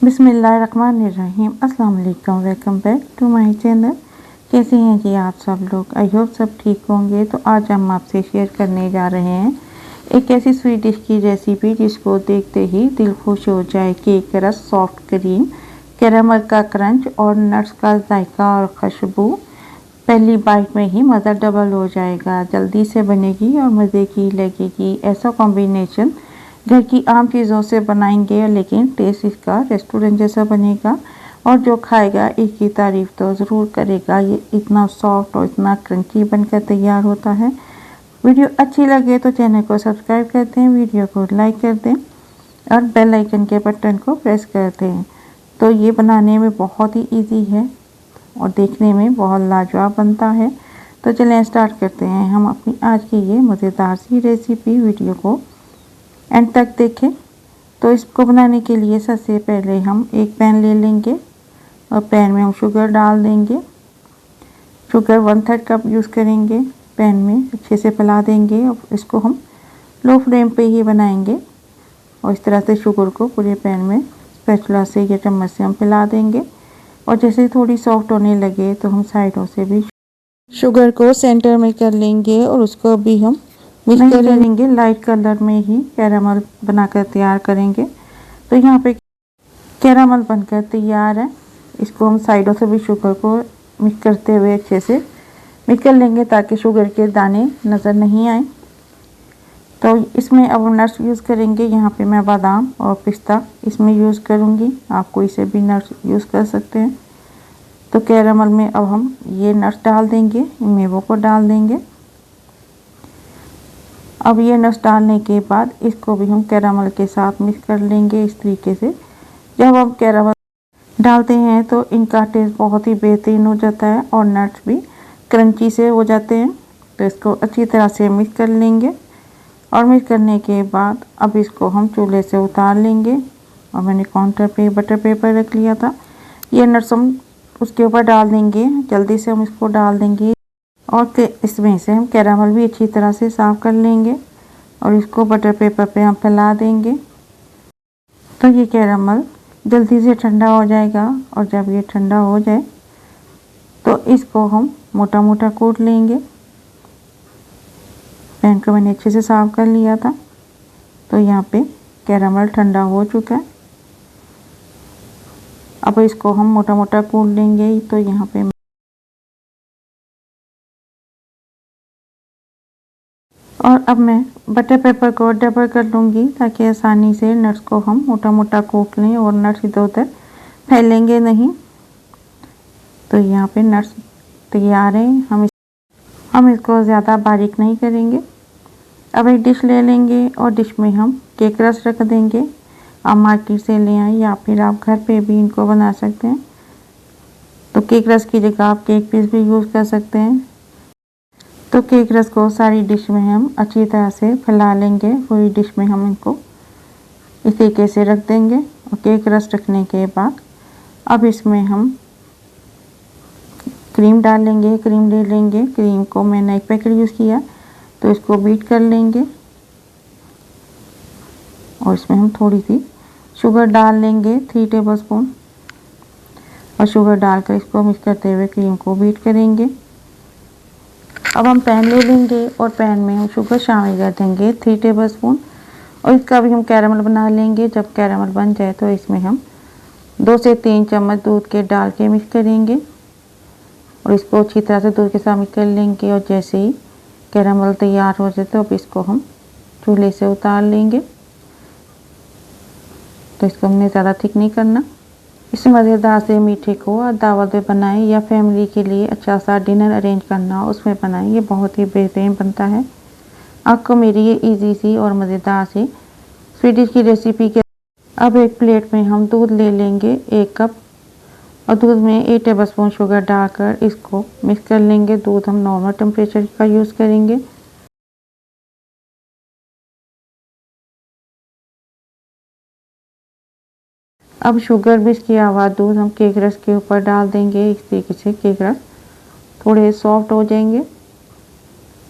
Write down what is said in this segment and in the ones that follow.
बिस्मिल्लाहिर्रहमानिर्रहीम। अस्सलाम वालेकुम। Welcome back to my channel. कैसे हैं जी आप सब लोग? आई होप सब ठीक होंगे। तो आज हम आपसे शेयर करने जा रहे हैं एक ऐसी स्वीट डिश की रेसिपी जिसको देखते ही दिल खुश हो जाए। केक का रस, सॉफ्ट क्रीम, कैरामल का क्रंच और नट्स का जायका और खुशबू। पहली बाइट में ही मज़ा डबल हो जाएगा। जल्दी से बनेगी और मज़े की लगेगी। ऐसा कॉम्बिनेशन घर की आम चीज़ों से बनाएंगे लेकिन टेस्ट इसका रेस्टोरेंट जैसा बनेगा और जो खाएगा इसकी तारीफ़ तो ज़रूर करेगा। ये इतना सॉफ्ट और इतना क्रंची बनकर तैयार होता है। वीडियो अच्छी लगे तो चैनल को सब्सक्राइब कर दें, वीडियो को लाइक कर दें और बेल आइकन के बटन को प्रेस कर दें। तो ये बनाने में बहुत ही ईजी है और देखने में बहुत लाजवाब बनता है। तो चलें स्टार्ट करते हैं हम अपनी आज की ये मज़ेदार सी रेसिपी। वीडियो को एंड तक देखें। तो इसको बनाने के लिए सबसे पहले हम एक पैन ले लेंगे और पैन में हम शुगर डाल देंगे। शुगर 1/3 कप यूज़ करेंगे। पैन में अच्छे से पिला देंगे और इसको हम लो फ्लेम पे ही बनाएंगे और इस तरह से शुगर को पूरे पैन में स्पैचुला से या चम्मच से हम पिला देंगे। और जैसे थोड़ी सॉफ्ट होने लगे तो हम साइडों से भी शुगर को सेंटर में कर लेंगे और उसको भी हम मिक्स करेंगे। लाइट कलर में ही कैरामल बनाकर तैयार करेंगे। तो यहाँ पे कैरामल बनकर तैयार है। इसको हम साइडों से भी शुगर को मिक्स करते हुए अच्छे से मिक्स कर लेंगे ताकि शुगर के दाने नज़र नहीं आए। तो इसमें अब नट्स यूज़ करेंगे। यहाँ पे मैं बादाम और पिस्ता इसमें यूज़ करूँगी। आप कोई से भी नट्स यूज़ कर सकते हैं। तो कैरामल में अब हम ये नट्स डाल देंगे, मेवों को डाल देंगे। अब ये नट्स डालने के बाद इसको भी हम कैरामल के साथ मिक्स कर लेंगे। इस तरीके से जब हम कैरामल डालते हैं तो इनका टेस्ट बहुत ही बेहतरीन हो जाता है और नट्स भी क्रंची से हो जाते हैं। तो इसको अच्छी तरह से मिक्स कर लेंगे और मिक्स करने के बाद अब इसको हम चूल्हे से उतार लेंगे। और मैंने काउंटर पे बटर पेपर रख लिया था। ये नट्स हम उसके ऊपर डाल देंगे। जल्दी से हम इसको डाल देंगे और इसमें से हम कैरामल भी अच्छी तरह से साफ़ कर लेंगे और इसको बटर पेपर पे हम फैला देंगे। तो ये कैरामल जल्दी से ठंडा हो जाएगा और जब ये ठंडा हो जाए तो इसको हम मोटा मोटा कूट लेंगे। पैन को मैंने अच्छे से साफ़ कर लिया था। तो यहाँ पे कैरामल ठंडा हो चुका है। अब इसको हम मोटा मोटा कूट लेंगे। तो यहाँ पे और अब मैं बटर पेपर को डबल कर लूँगी ताकि आसानी से नट्स को हम मोटा मोटा कूट लें और नट्स इधर उधर फैलेंगे नहीं। तो यहाँ पे नट्स तैयार हैं। हम इसको ज़्यादा बारीक नहीं करेंगे। अब एक डिश ले लेंगे और डिश में हम केक रस रख देंगे। आप मार्केट से ले आएँ या फिर आप घर पे भी इनको बना सकते हैं। तो केक रस की जगह आप केक पीस भी यूज़ कर सकते हैं। तो केक रस को सारी डिश में हम अच्छी तरह से फैला लेंगे। पूरी डिश में हम इनको इस तरीके से रख देंगे। और केक रस रखने के बाद अब इसमें हम क्रीम डाल लेंगे। क्रीम ले लेंगे। क्रीम को मैंने एक पैकेट यूज़ किया तो इसको बीट कर लेंगे और इसमें हम थोड़ी सी शुगर डाल लेंगे, 3 टेबलस्पून। और शुगर डालकर इसको मिक्स करते हुए क्रीम को बीट करेंगे। अब हम पैन ले लेंगे और पैन में हम शुगर शामिल कर देंगे, 3 टेबलस्पून। और इसका भी हम कैरामल बना लेंगे। जब कैरामल बन जाए तो इसमें हम 2 से 3 चम्मच दूध के डाल के मिक्स करेंगे और इसको अच्छी तरह से दूध के साथ मिक्स कर लेंगे। और जैसे ही कैरामल तैयार हो जाए तो अब इसको हम चूल्हे से उतार लेंगे। तो इसको हमने ज़्यादा थिक नहीं करना। इस मज़ेदार से मीठे को दावत में बनाएं या फैमिली के लिए अच्छा सा डिनर अरेंज करना हो उसमें बनाएं। ये बहुत ही बेहतरीन बनता है। आपको मेरी ये इजी सी और मज़ेदार सी स्वीट डिश की रेसिपी के अब एक प्लेट में हम दूध ले लेंगे 1 कप और दूध में 1 टेबलस्पून शुगर डालकर इसको मिक्स कर लेंगे। दूध हम नॉर्मल टेम्परेचर का यूज़ करेंगे। अब शुगर भी किया हुआ दूध हम केक रस के ऊपर डाल देंगे। इस तरीके से केक रस थोड़े सॉफ्ट हो जाएंगे।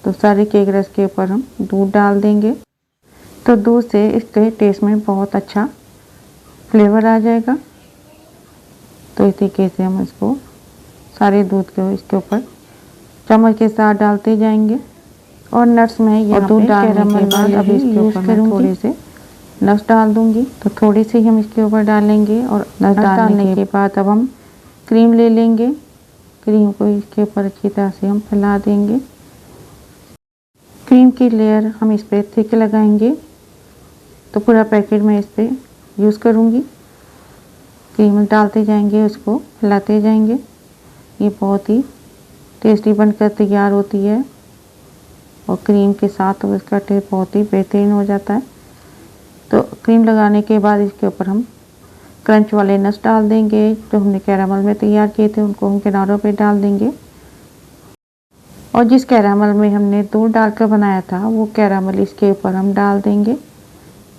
तो सारे केक रस के ऊपर हम दूध डाल देंगे। तो दूध से इसके टेस्ट में बहुत अच्छा फ्लेवर आ जाएगा। तो इस तरीके से हम इसको सारे दूध को इसके ऊपर चम्मच के साथ डालते जाएंगे। और नट्स में यहाँ दूध डालने के बाद अभी इसके ऊपर मैं थोड़े से नट्स डाल दूंगी, तो थोड़ी सी हम इसके ऊपर डालेंगे। और नट्स डालने के बाद अब हम क्रीम ले लेंगे। क्रीम को इसके ऊपर अच्छी तरह से हम फैला देंगे। क्रीम की लेयर हम इस पर थिक लगाएंगे, तो पूरा पैकेट में इस पर यूज़ करूँगी। क्रीम डालते जाएंगे, उसको फैलाते जाएंगे। ये बहुत ही टेस्टी बनकर तैयार होती है और क्रीम के साथ तो इसका टेस्ट बहुत ही बेहतरीन हो जाता है। तो क्रीम लगाने के बाद इसके ऊपर हम क्रंच वाले नट्स डाल देंगे। जो हमने कैरामल में तैयार किए थे उनको हम किनारों पे डाल देंगे। और जिस कैरामल में हमने दूध डालकर बनाया था वो कैरामल इसके ऊपर हम डाल देंगे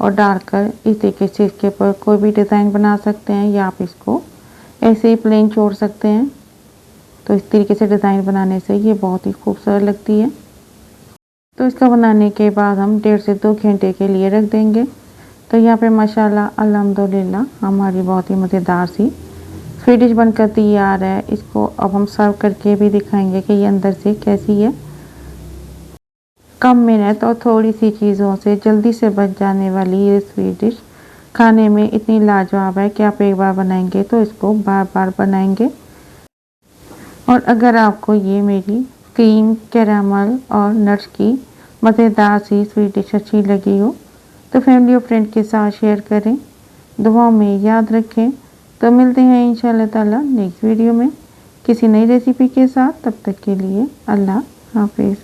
और डालकर इस तरीके से इसके ऊपर कोई भी डिज़ाइन बना सकते हैं या आप इसको ऐसे ही प्लेन छोड़ सकते हैं। तो इस तरीके से डिज़ाइन बनाने से ये बहुत ही खूबसूरत लगती है। तो इसका बनाने के बाद हम 1.5 से 2 घंटे के लिए रख देंगे। तो यहाँ पे माशाल्लाह अल्हम्दुलिल्लाह हमारी बहुत ही मज़ेदार सी स्वीट डिश बनकर तैयार है। इसको अब हम सर्व करके भी दिखाएंगे कि ये अंदर से कैसी है। कम मेहनत और थोड़ी सी चीज़ों से जल्दी से बन जाने वाली ये स्वीट डिश खाने में इतनी लाजवाब है कि आप एक बार बनाएंगे तो इसको बार बार बनाएंगे। और अगर आपको ये मेरी क्रीम, कैरामल और नट्स की मज़ेदार सी स्वीट डिश अच्छी लगी हो तो फैमिली और फ्रेंड के साथ शेयर करें, दुआओं में याद रखें। तो मिलते हैं इंशाल्लाह ताला नेक्स्ट वीडियो में किसी नई रेसिपी के साथ। तब तक के लिए अल्लाह हाफिज़।